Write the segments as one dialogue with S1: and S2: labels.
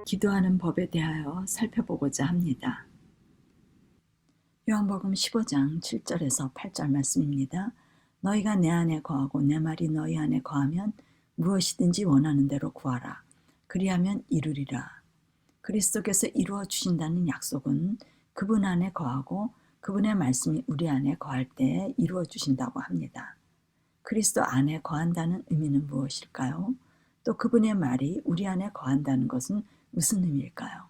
S1: 기도하는 법에 대하여 살펴보고자 합니다. 요한복음 15장 7절에서 8절 말씀입니다. 너희가 내 안에 거하고 내 말이 너희 안에 거하면 무엇이든지 원하는 대로 구하라. 그리하면 이루리라. 그리스도께서 이루어 주신다는 약속은 그분 안에 거하고 그분의 말씀이 우리 안에 거할 때 이루어 주신다고 합니다. 그리스도 안에 거한다는 의미는 무엇일까요? 또 그분의 말이 우리 안에 거한다는 것은 무슨 의미일까요?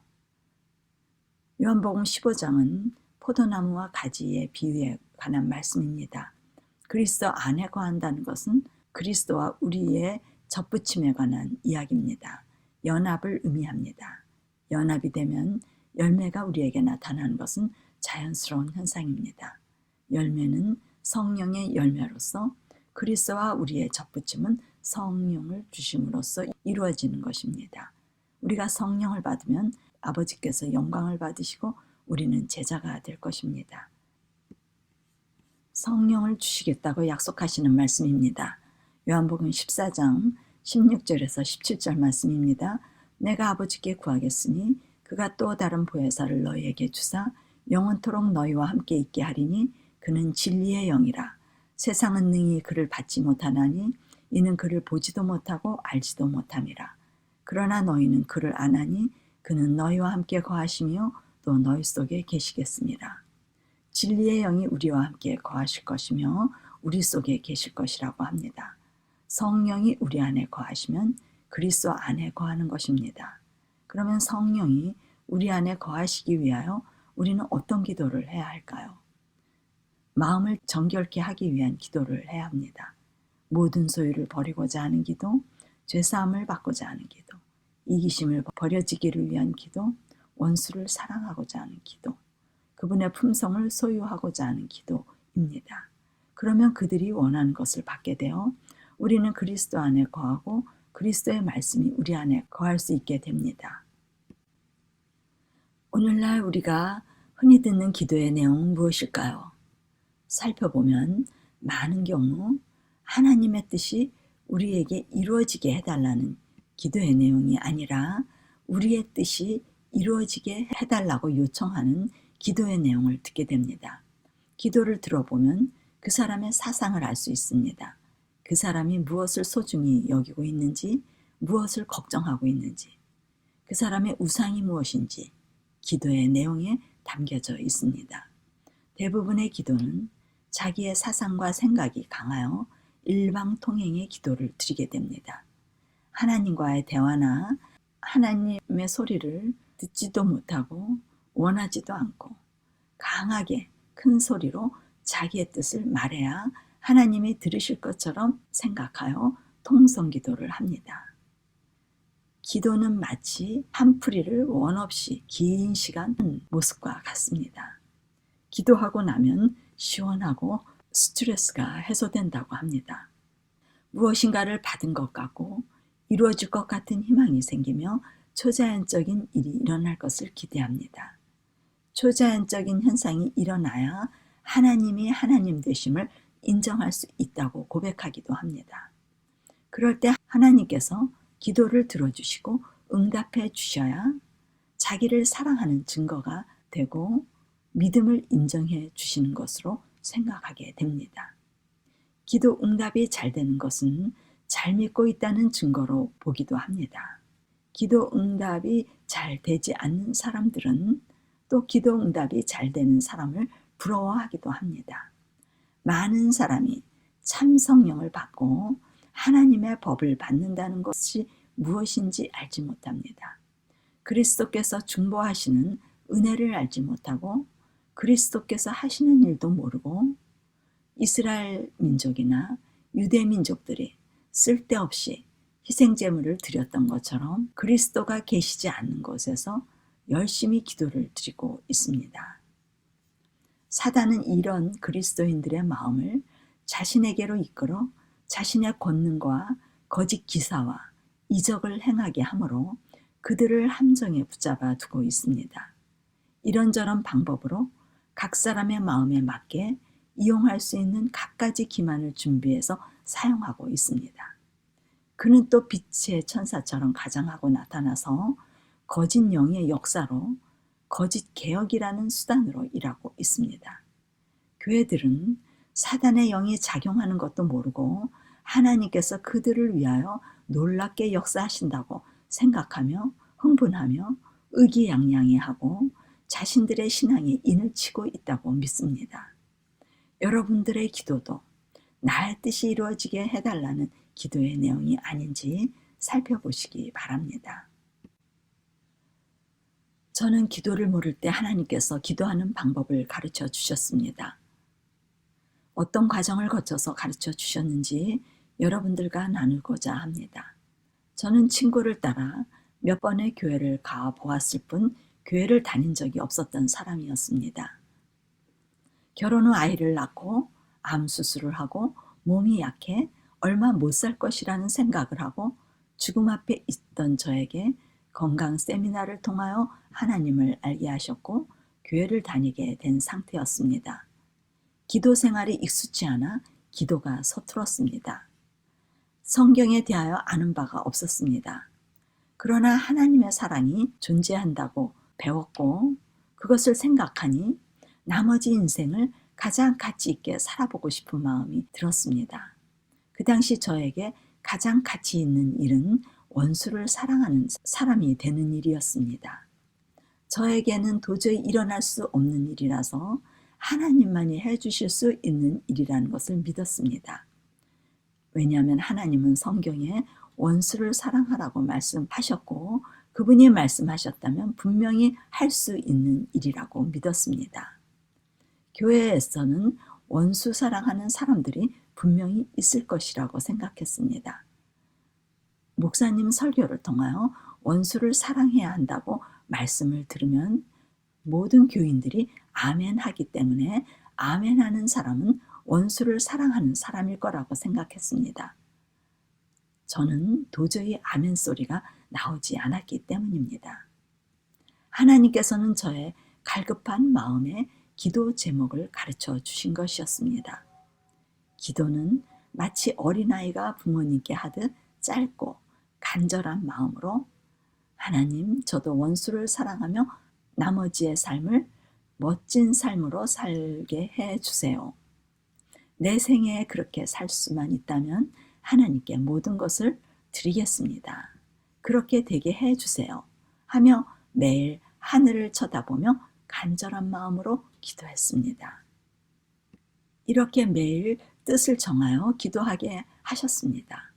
S1: 요한복음 15장은 포도나무와 가지의 비유에 관한 말씀입니다. 그리스도 안에 거한다는 것은 그리스도와 우리의 접붙임에 관한 이야기입니다. 연합을 의미합니다. 연합이 되면 열매가 우리에게 나타나는 것은 자연스러운 현상입니다. 열매는 성령의 열매로서 그리스도와 우리의 접붙임은 성령을 주심으로써 이루어지는 것입니다. 우리가 성령을 받으면 아버지께서 영광을 받으시고 우리는 제자가 될 것입니다. 성령을 주시겠다고 약속하시는 말씀입니다. 요한복음 14장 16절에서 17절 말씀입니다. 내가 아버지께 구하겠으니 그가 또 다른 보혜사를 너희에게 주사 영원토록 너희와 함께 있게 하리니 그는 진리의 영이라. 세상은 능히 그를 받지 못하나니 이는 그를 보지도 못하고 알지도 못함이라. 그러나 너희는 그를 아나니 그는 너희와 함께 거하시며 또 너희 속에 계시겠습니다. 진리의 영이 우리와 함께 거하실 것이며 우리 속에 계실 것이라고 합니다. 성령이 우리 안에 거하시면 그리스도 안에 거하는 것입니다. 그러면 성령이 우리 안에 거하시기 위하여 우리는 어떤 기도를 해야 할까요? 마음을 정결케 하기 위한 기도를 해야 합니다. 모든 소유를 버리고자 하는 기도, 죄사함을 받고자 하는 기도, 이기심을 버려지기를 위한 기도, 원수를 사랑하고자 하는 기도, 그분의 품성을 소유하고자 하는 기도입니다. 그러면 그들이 원하는 것을 받게 되어 우리는 그리스도 안에 거하고 그리스도의 말씀이 우리 안에 거할 수 있게 됩니다. 오늘날 우리가 흔히 듣는 기도의 내용은 무엇일까요? 살펴보면 많은 경우 하나님의 뜻이 우리에게 이루어지게 해달라는 기도의 내용이 아니라 우리의 뜻이 이루어지게 해달라고 요청하는 기도의 내용을 듣게 됩니다. 기도를 들어보면 그 사람의 사상을 알 수 있습니다. 그 사람이 무엇을 소중히 여기고 있는지, 무엇을 걱정하고 있는지, 그 사람의 우상이 무엇인지 기도의 내용에 담겨져 있습니다. 대부분의 기도는 자기의 사상과 생각이 강하여 일방통행의 기도를 드리게 됩니다. 하나님과의 대화나 하나님의 소리를 듣지도 못하고 원하지도 않고 강하게 큰 소리로 자기의 뜻을 말해야 하나님이 들으실 것처럼 생각하여 통성기도를 합니다. 기도는 마치 한풀이를 원 없이 긴 시간 하는 모습과 같습니다. 기도하고 나면 시원하고 스트레스가 해소된다고 합니다. 무엇인가를 받은 것 같고 이루어질 것 같은 희망이 생기며 초자연적인 일이 일어날 것을 기대합니다. 초자연적인 현상이 일어나야 하나님이 하나님 되심을 인정할 수 있다고 고백하기도 합니다. 그럴 때 하나님께서 기도를 들어주시고 응답해 주셔야 자기를 사랑하는 증거가 되고 믿음을 인정해 주시는 것으로 생각하게 됩니다. 기도 응답이 잘 되는 것은 잘 믿고 있다는 증거로 보기도 합니다. 기도 응답이 잘 되지 않는 사람들은 또 기도 응답이 잘 되는 사람을 부러워하기도 합니다. 많은 사람이 참 성령을 받고 하나님의 법을 받는다는 것이 무엇인지 알지 못합니다. 그리스도께서 중보하시는 은혜를 알지 못하고 그리스도께서 하시는 일도 모르고 이스라엘 민족이나 유대 민족들이 쓸데없이 희생제물을 드렸던 것처럼 그리스도가 계시지 않는 곳에서 열심히 기도를 드리고 있습니다. 사단은 이런 그리스도인들의 마음을 자신에게로 이끌어 자신의 권능과 거짓 기사와 이적을 행하게 하므로 그들을 함정에 붙잡아 두고 있습니다. 이런저런 방법으로 각 사람의 마음에 맞게 이용할 수 있는 갖가지 기만을 준비해서 사용하고 있습니다. 그는 또 빛의 천사처럼 가장하고 나타나서 거짓 영의 역사로 거짓 개혁이라는 수단으로 일하고 있습니다. 교회들은 사단의 영이 작용하는 것도 모르고 하나님께서 그들을 위하여 놀랍게 역사하신다고 생각하며 흥분하며 의기양양해하고 자신들의 신앙에 인을 치고 있다고 믿습니다. 여러분들의 기도도 나의 뜻이 이루어지게 해달라는 기도의 내용이 아닌지 살펴보시기 바랍니다. 저는 기도를 모를 때 하나님께서 기도하는 방법을 가르쳐 주셨습니다. 어떤 과정을 거쳐서 가르쳐 주셨는지 여러분들과 나누고자 합니다. 저는 친구를 따라 몇 번의 교회를 가 보았을 뿐 교회를 다닌 적이 없었던 사람이었습니다. 결혼 후 아이를 낳고 암 수술을 하고 몸이 약해 얼마 못 살 것이라는 생각을 하고 죽음 앞에 있던 저에게 건강 세미나를 통하여 하나님을 알게 하셨고 교회를 다니게 된 상태였습니다. 기도 생활이 익숙지 않아 기도가 서툴었습니다. 성경에 대하여 아는 바가 없었습니다. 그러나 하나님의 사랑이 존재한다고 배웠고 그것을 생각하니 나머지 인생을 가장 가치 있게 살아보고 싶은 마음이 들었습니다. 그 당시 저에게 가장 가치 있는 일은 원수를 사랑하는 사람이 되는 일이었습니다. 저에게는 도저히 일어날 수 없는 일이라서 하나님만이 해주실 수 있는 일이라는 것을 믿었습니다. 왜냐하면 하나님은 성경에 원수를 사랑하라고 말씀하셨고 그분이 말씀하셨다면 분명히 할 수 있는 일이라고 믿었습니다. 교회에서는 원수 사랑하는 사람들이 분명히 있을 것이라고 생각했습니다. 목사님 설교를 통하여 원수를 사랑해야 한다고 말씀을 들으면 모든 교인들이 아멘 하기 때문에 아멘 하는 사람은 원수를 사랑하는 사람일 거라고 생각했습니다. 저는 도저히 아멘 소리가 나오지 않았기 때문입니다. 하나님께서는 저의 갈급한 마음에 기도 제목을 가르쳐 주신 것이었습니다. 기도는 마치 어린아이가 부모님께 하듯 짧고 간절한 마음으로 하나님, 저도 원수를 사랑하며 나머지의 삶을 멋진 삶으로 살게 해주세요. 내 생애에 그렇게 살 수만 있다면 하나님께 모든 것을 드리겠습니다. 그렇게 되게 해주세요. 하며 매일 하늘을 쳐다보며 간절한 마음으로 기도했습니다. 이렇게 매일 뜻을 정하여 기도하게 하셨습니다.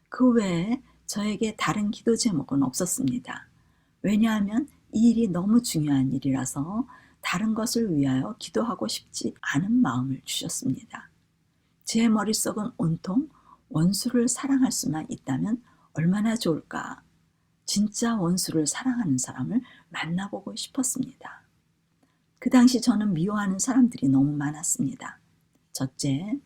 S1: 그 외에 저에게 다른 기도 제목은 없었습니다. 왜냐하면 이 일이 너무 중요한 일이라서 다른 것을 위하여 기도하고 싶지 않은 마음을 주셨습니다. 제 머릿속은 온통 원수를 사랑할 수만 있다면 얼마나 좋을까. 진짜 원수를 사랑하는 사람을 만나보고 싶었습니다. 그 당시 저는 미워하는 사람들이 너무 많았습니다. 첫째,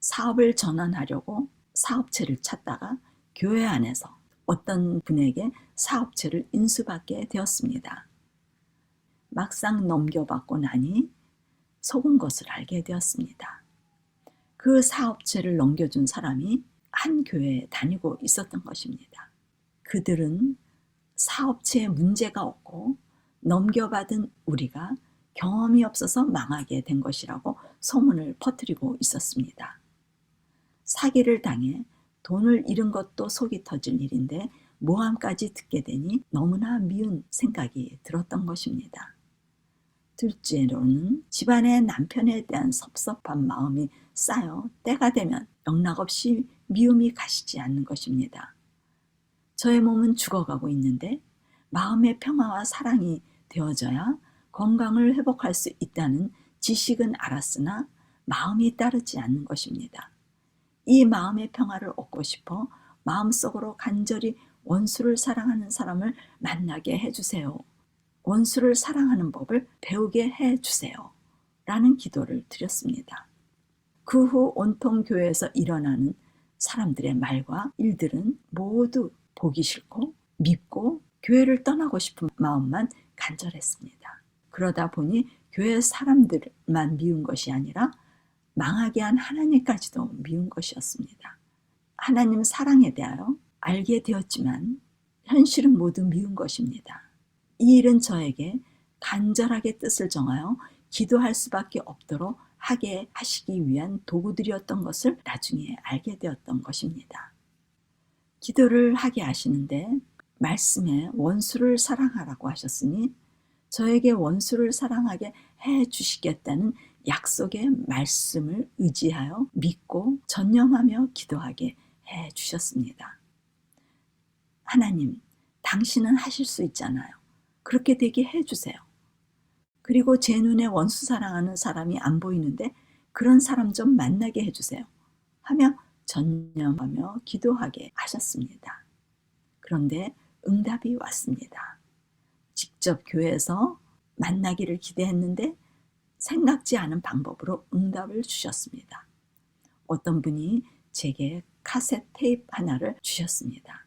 S1: 사업을 전환하려고 사업체를 찾다가 교회 안에서 어떤 분에게 사업체를 인수받게 되었습니다. 막상 넘겨받고 나니 속은 것을 알게 되었습니다. 그 사업체를 넘겨준 사람이 한 교회에 다니고 있었던 것입니다. 그들은 사업체에 문제가 없고 넘겨받은 우리가 경험이 없어서 망하게 된 것이라고 소문을 퍼뜨리고 있었습니다. 사기를 당해 돈을 잃은 것도 속이 터질 일인데 모함까지 듣게 되니 너무나 미운 생각이 들었던 것입니다. 둘째로는 집안의 남편에 대한 섭섭한 마음이 쌓여 때가 되면 영락없이 미움이 가시지 않는 것입니다. 저의 몸은 죽어가고 있는데 마음의 평화와 사랑이 되어져야 건강을 회복할 수 있다는 지식은 알았으나 마음이 따르지 않는 것입니다. 이 마음의 평화를 얻고 싶어 마음속으로 간절히 원수를 사랑하는 사람을 만나게 해주세요. 원수를 사랑하는 법을 배우게 해주세요. 라는 기도를 드렸습니다. 그 후 온통 교회에서 일어나는 사람들의 말과 일들은 모두 보기 싫고 밉고 교회를 떠나고 싶은 마음만 간절했습니다. 그러다 보니 교회 사람들만 미운 것이 아니라 망하게 한 하나님까지도 미운 것이었습니다. 하나님 사랑에 대하여 알게 되었지만 현실은 모두 미운 것입니다. 이 일은 저에게 간절하게 뜻을 정하여 기도할 수밖에 없도록 하게 하시기 위한 도구들이었던 것을 나중에 알게 되었던 것입니다. 기도를 하게 하시는데 말씀에 원수를 사랑하라고 하셨으니 저에게 원수를 사랑하게 해 주시겠다는 약속의 말씀을 의지하여 믿고 전념하며 기도하게 해 주셨습니다. 하나님, 당신은 하실 수 있잖아요. 그렇게 되게 해 주세요. 그리고 제 눈에 원수 사랑하는 사람이 안 보이는데 그런 사람 좀 만나게 해 주세요. 하며 전념하며 기도하게 하셨습니다. 그런데 응답이 왔습니다. 직접 교회에서 만나기를 기대했는데 생각지 않은 방법으로 응답을 주셨습니다. 어떤 분이 제게 카세트 테이프 하나를 주셨습니다.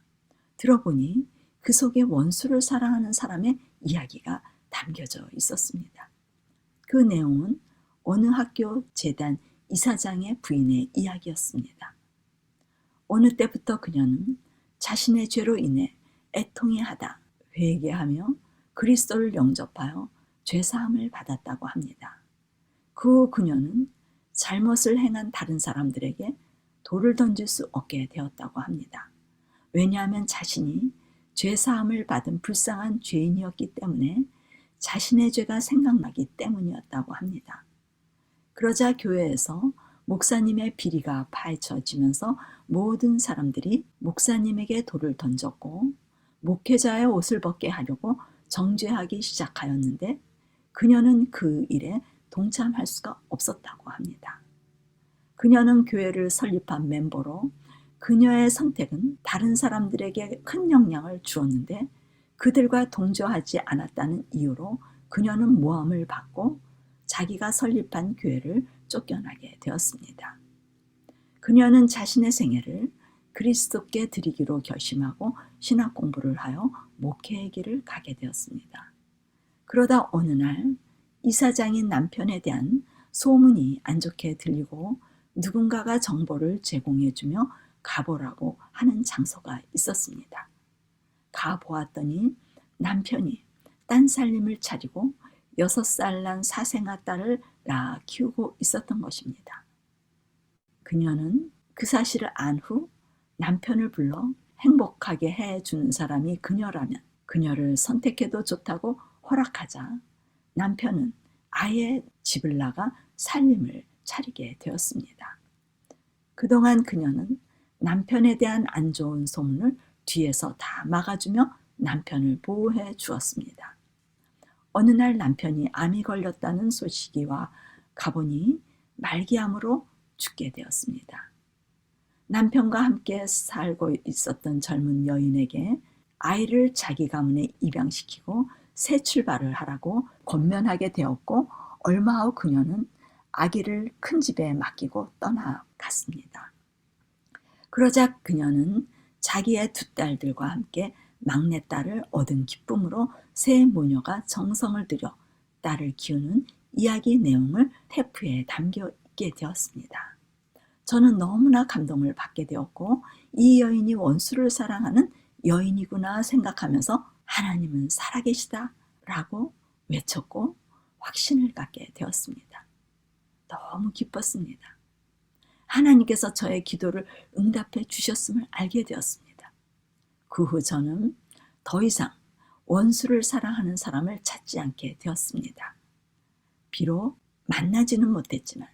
S1: 들어보니 그 속에 원수를 사랑하는 사람의 이야기가 담겨져 있었습니다. 그 내용은 어느 학교 재단 이사장의 부인의 이야기였습니다. 어느 때부터 그녀는 자신의 죄로 인해 애통해 하다 회개하며 그리스도를 영접하여 죄사함을 받았다고 합니다. 그 후 그녀는 잘못을 행한 다른 사람들에게 돌을 던질 수 없게 되었다고 합니다. 왜냐하면 자신이 죄사함을 받은 불쌍한 죄인이었기 때문에 자신의 죄가 생각나기 때문이었다고 합니다. 그러자 교회에서 목사님의 비리가 파헤쳐지면서 모든 사람들이 목사님에게 돌을 던졌고 목회자의 옷을 벗게 하려고 정죄하기 시작하였는데 그녀는 그 일에 동참할 수가 없었다고 합니다. 그녀는 교회를 설립한 멤버로 그녀의 선택은 다른 사람들에게 큰 영향을 주었는데 그들과 동조하지 않았다는 이유로 그녀는 모함을 받고 자기가 설립한 교회를 쫓겨나게 되었습니다. 그녀는 자신의 생애를 그리스도께 드리기로 결심하고 신학 공부를 하여 목회의 길을 가게 되었습니다. 그러다 어느 날 이사장인 남편에 대한 소문이 안 좋게 들리고 누군가가 정보를 제공해주며 가보라고 하는 장소가 있었습니다. 가보았더니 남편이 딴 살림을 차리고 6살 난 사생아 딸을 낳아 키우고 있었던 것입니다. 그녀는 그 사실을 안 후 남편을 불러 행복하게 해주는 사람이 그녀라면 그녀를 선택해도 좋다고 허락하자 남편은 아예 집을 나가 살림을 차리게 되었습니다. 그동안 그녀는 남편에 대한 안 좋은 소문을 뒤에서 다 막아주며 남편을 보호해 주었습니다. 어느 날 남편이 암이 걸렸다는 소식이 와 가보니 말기암으로 죽게 되었습니다. 남편과 함께 살고 있었던 젊은 여인에게 아이를 자기 가문에 입양시키고 새 출발을 하라고 권면하게 되었고 얼마 후 그녀는 아기를 큰 집에 맡기고 떠나갔습니다. 그러자 그녀는 자기의 두 딸들과 함께 막내딸을 얻은 기쁨으로 새 모녀가 정성을 들여 딸을 키우는 이야기 내용을 테이프에 담겨 있게 되었습니다. 저는 너무나 감동을 받게 되었고 이 여인이 원수를 사랑하는 여인이구나 생각하면서 하나님은 살아계시다 라고 외쳤고 확신을 갖게 되었습니다. 너무 기뻤습니다. 하나님께서 저의 기도를 응답해 주셨음을 알게 되었습니다. 그 후 저는 더 이상 원수를 사랑하는 사람을 찾지 않게 되었습니다. 비록 만나지는 못했지만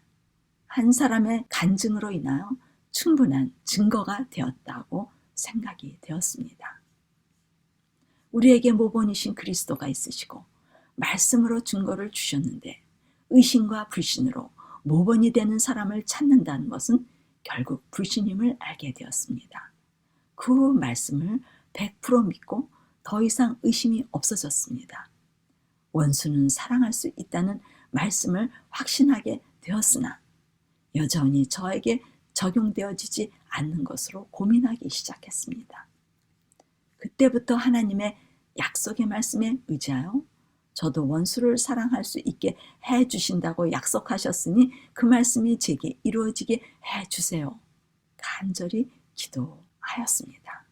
S1: 한 사람의 간증으로 인하여 충분한 증거가 되었다고 생각이 되었습니다. 우리에게 모본이신 그리스도가 있으시고 말씀으로 증거를 주셨는데 의심과 불신으로 모본이 되는 사람을 찾는다는 것은 결국 불신임을 알게 되었습니다. 그 말씀을 100% 믿고 더 이상 의심이 없어졌습니다. 원수는 사랑할 수 있다는 말씀을 확신하게 되었으나 여전히 저에게 적용되어지지 않는 것으로 고민하기 시작했습니다. 그때부터 하나님의 약속의 말씀에 의지하여 저도 원수를 사랑할 수 있게 해주신다고 약속하셨으니 그 말씀이 제게 이루어지게 해주세요. 간절히 기도하였습니다.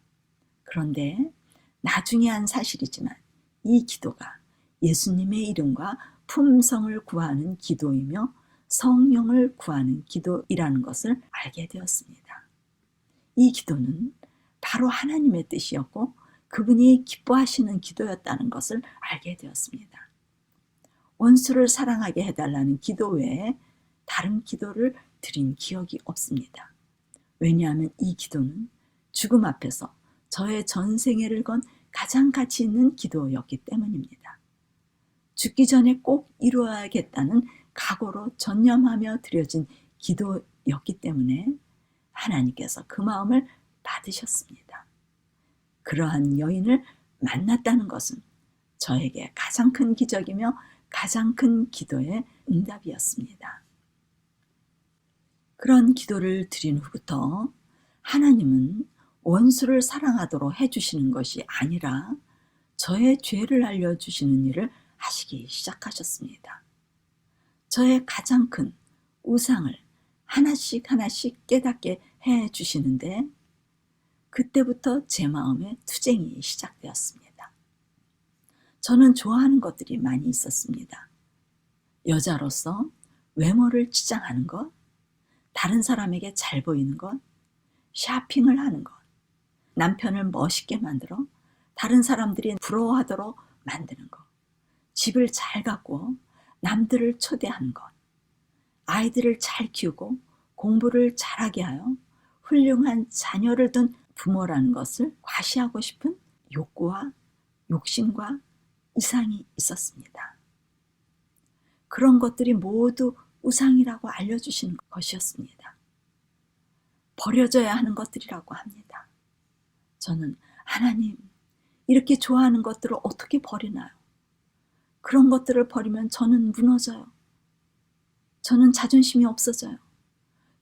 S1: 그런데 나중에 한 사실이지만 이 기도가 예수님의 이름과 품성을 구하는 기도이며 성령을 구하는 기도이라는 것을 알게 되었습니다. 이 기도는 바로 하나님의 뜻이었고 그분이 기뻐하시는 기도였다는 것을 알게 되었습니다. 원수를 사랑하게 해달라는 기도 외에 다른 기도를 드린 기억이 없습니다. 왜냐하면 이 기도는 죽음 앞에서 저의 전생애를 건 가장 가치 있는 기도였기 때문입니다. 죽기 전에 꼭 이루어야겠다는 각오로 전념하며 드려진 기도였기 때문에 하나님께서 그 마음을 받으셨습니다. 그러한 여인을 만났다는 것은 저에게 가장 큰 기적이며 가장 큰 기도의 응답이었습니다. 그런 기도를 드린 후부터 하나님은 원수를 사랑하도록 해주시는 것이 아니라 저의 죄를 알려주시는 일을 하시기 시작하셨습니다. 저의 가장 큰 우상을 하나씩 깨닫게 해주시는데 그때부터 제 마음에 투쟁이 시작되었습니다. 저는 좋아하는 것들이 많이 있었습니다. 여자로서 외모를 치장하는 것, 다른 사람에게 잘 보이는 것, 쇼핑을 하는 것, 남편을 멋있게 만들어 다른 사람들이 부러워하도록 만드는 것, 집을 잘 가꾸어 남들을 초대하는 것, 아이들을 잘 키우고 공부를 잘하게 하여 훌륭한 자녀를 둔 부모라는 것을 과시하고 싶은 욕구와 욕심과 이상이 있었습니다. 그런 것들이 모두 우상이라고 알려주시는 것이었습니다. 버려져야 하는 것들이라고 합니다. 저는 하나님, 이렇게 좋아하는 것들을 어떻게 버리나요? 그런 것들을 버리면 저는 무너져요. 저는 자존심이 없어져요.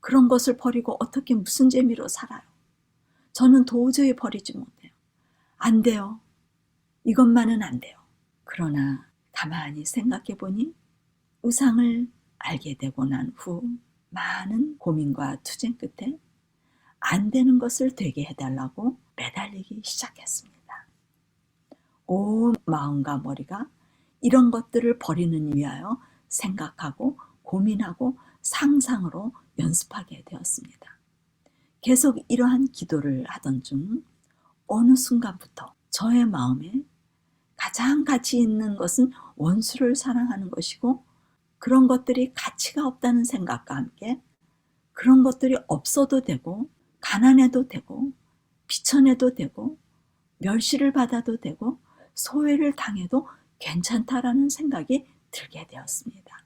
S1: 그런 것을 버리고 어떻게 무슨 재미로 살아요? 저는 도저히 버리지 못해요. 안 돼요. 이것만은 안 돼요. 그러나 가만히 생각해 보니 우상을 알게 되고 난 후 많은 고민과 투쟁 끝에 안 되는 것을 되게 해달라고 매달리기 시작했습니다. 온 마음과 머리가 이런 것들을 버리는 위하여 생각하고 고민하고 상상으로 연습하게 되었습니다. 계속 이러한 기도를 하던 중 어느 순간부터 저의 마음에 가장 가치 있는 것은 원수를 사랑하는 것이고 그런 것들이 가치가 없다는 생각과 함께 그런 것들이 없어도 되고 가난해도 되고 비천해도 되고 멸시를 받아도 되고 소외를 당해도 괜찮다라는 생각이 들게 되었습니다.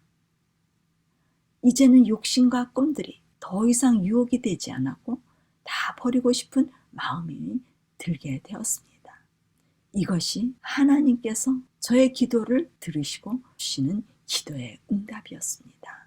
S1: 이제는 욕심과 꿈들이 더 이상 유혹이 되지 않았고 다 버리고 싶은 마음이 들게 되었습니다. 이것이 하나님께서 저의 기도를 들으시고 주시는 기도의 응답이었습니다.